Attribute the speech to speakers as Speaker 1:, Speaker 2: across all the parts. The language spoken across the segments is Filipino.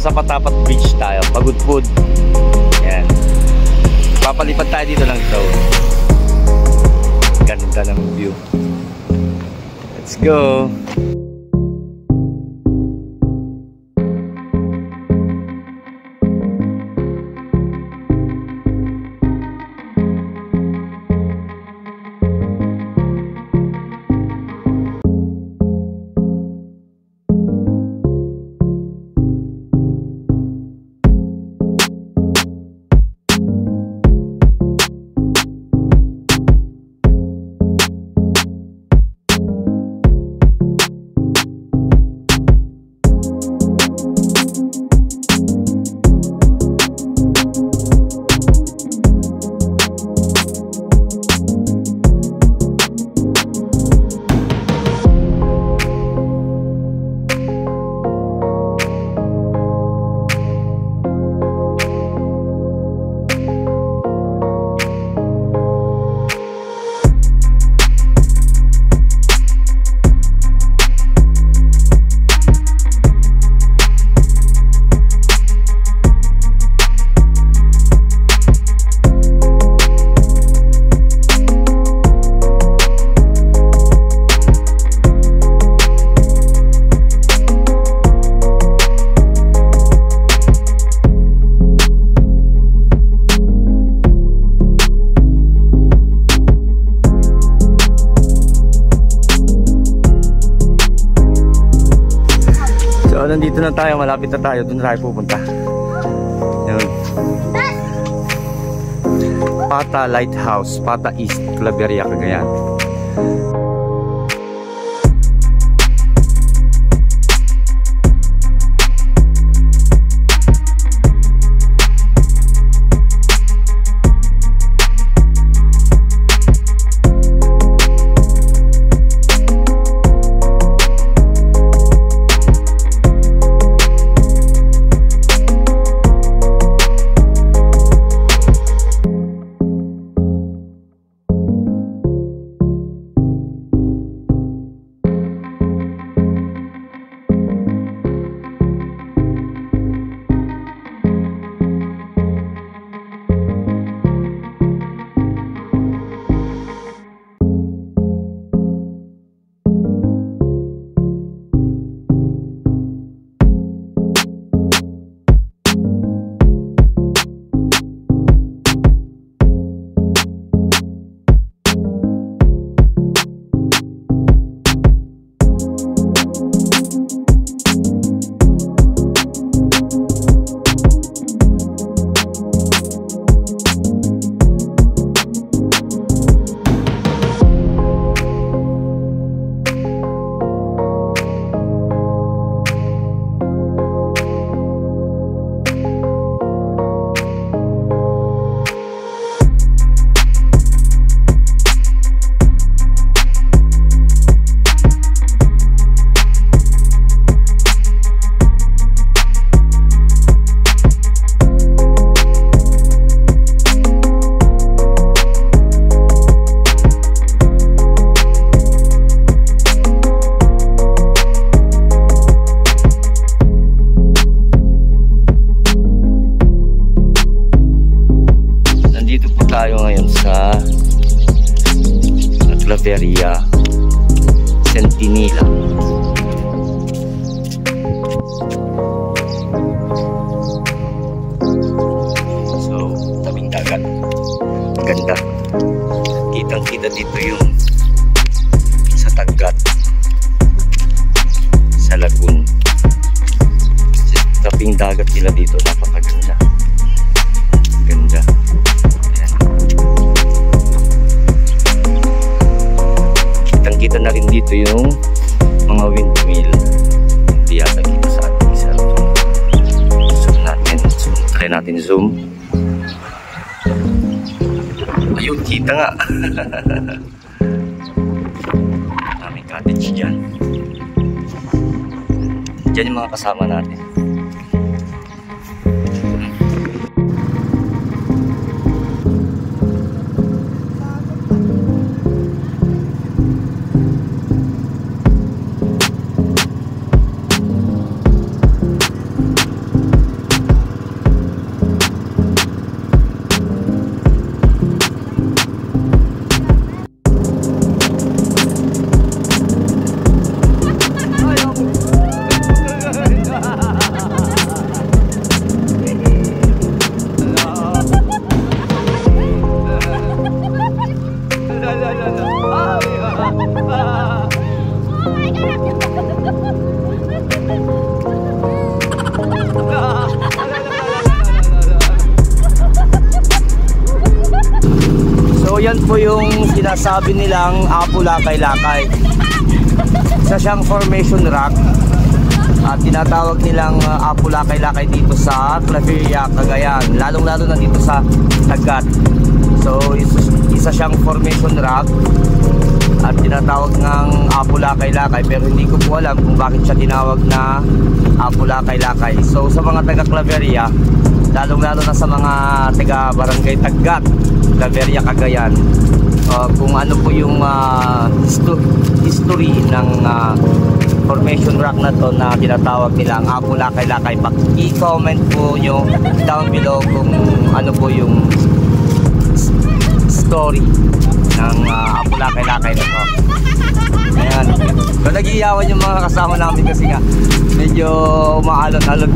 Speaker 1: nasa Patapat Beach tayo, Pagudpud. Yan. Papalipad tayo dito ng drone. Ganda ng view. Let's go. Nandito na tayo, malapit na tayo, doon na tayo pupunta. Yun. Pata Lighthouse, Pata East, Claveria, Cagayan. Claveria, Sentinela. So, tabing dagat. Ganda. Kitang-kita dito yung sa Tagat, sa Lagoon. Tabing dagat nila dito, napakaganda. Ganda. Kita na rin dito yung mga windmill. Hindi yata kita sa ating isa. Zoom natin. Try natin zoom. Ayun, kita nga. Daming cottage dyan. Dyan yung mga kasama natin. sinasabi nilang Apo-Lakay-Lakay. Isa siyang formation rock at tinatawag nilang Apo-Lakay-Lakay dito sa Claveria, Cagayan, lalong-lalo na dito sa Tagat. So isa siyang formation rock at tinatawag ng Apo-Lakay-Lakay, pero hindi ko po alam kung bakit siya tinawag na Apo-Lakay-Lakay. So sa mga taga Claveria, lalong-lalo na sa mga taga Barangay Tagat, Claveria, Cagayan, kung ano po yung history ng formation rock na to na tinatawag nilang Apo-Lakay-Lakay, i-comment po nyo down below kung ano po yung story ng Apo-Lakay-Lakay na to. Ayan. So nag-iiyawan yung mga kasama namin kasi nga medyo umaalon-alon.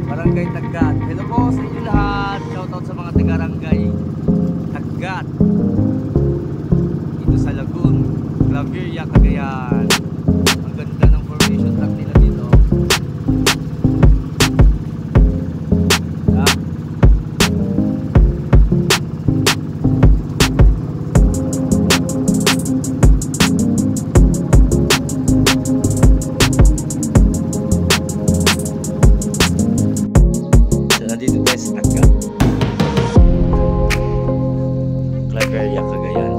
Speaker 1: Barangay Tagat. Hello po sa inyo lahat. Shoutout sa mga taga-Barangay Tagat dito sa Lagoon, Claveria, Cagayan. Ang ganda ng formation track nila dito. Nandito tayo sa Tagat, Claveria, Cagayan.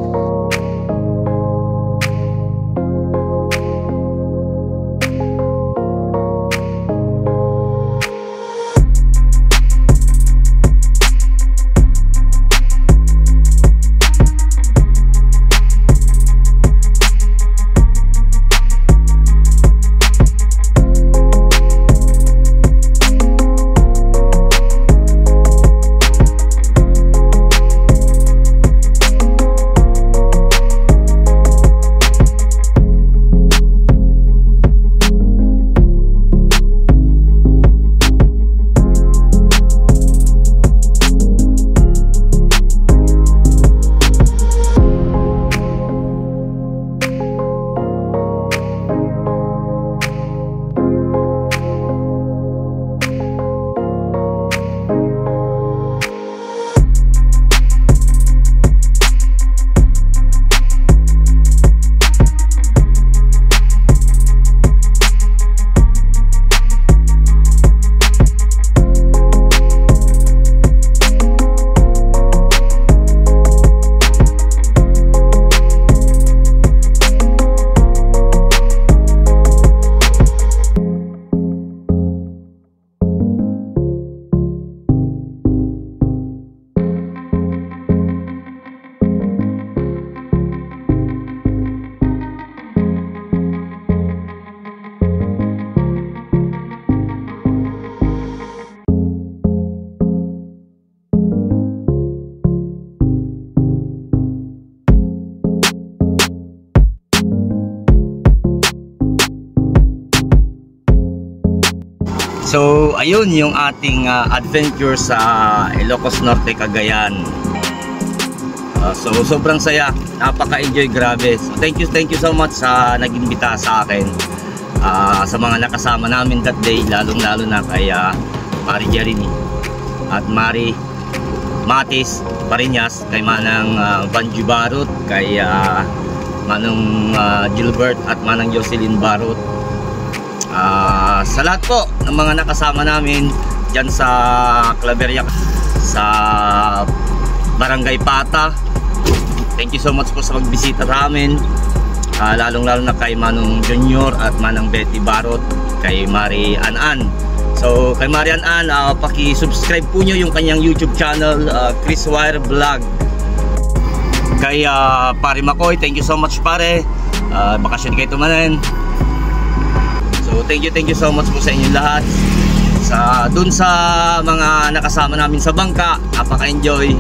Speaker 1: So ayun yung ating adventure sa Ilocos Norte, Cagayan. So sobrang saya, napaka-enjoy, grabe. So thank you so much sa nag-imbita sa akin, sa mga nakasama namin that day, lalong-lalo na kay Mari Jeremy at Mari Matis Pariñas, kay Manang Banji Barot, kay Manong Gilbert at Manang Jocelyn Barot. Sa lahat po ng mga nakasama namin dyan sa Claveria, sa Barangay Pata, thank you so much po sa magbisita sa amin, lalong-lalo na kay Manong Junior at Manang Betty Barot, kay Mari An-An. So kay Mari An-An, paki-subscribe po nyo yung kanyang YouTube channel, Chris Wire Vlog. Kay Pare Makoy, thank you so much pare, bakasyon kayo tumanan. So thank you so much po sa inyo lahat. Dun sa mga nakasama namin sa bangka, napaka-enjoy,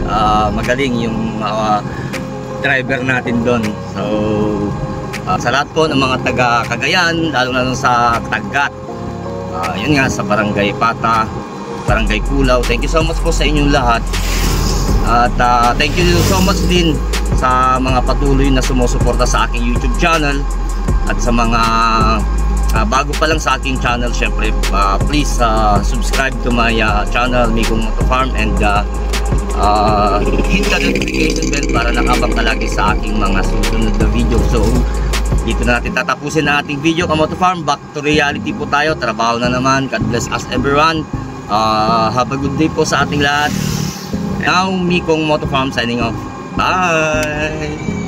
Speaker 1: magaling yung driver natin doon. So sa lahat po ng mga taga Cagayan, lalo sa Tagat, yun nga, sa Barangay Pata, Barangay Culaw, thank you so much po sa inyong lahat. At thank you so much din sa mga patuloy na sumusuporta sa aking YouTube channel. At sa mga bago pa lang sa aking channel, syempre please subscribe to my channel, Mikong Moto Farm, and hit the notification bell para nakabang ka lagi sa aking mga susunod na video. So dito na natin tatapusin na ating video, Kamoto Farm. Back to reality po tayo, trabaho na naman. God bless us everyone. Have a good day po sa ating lahat. Now, Mikong Moto Farm signing off. Bye!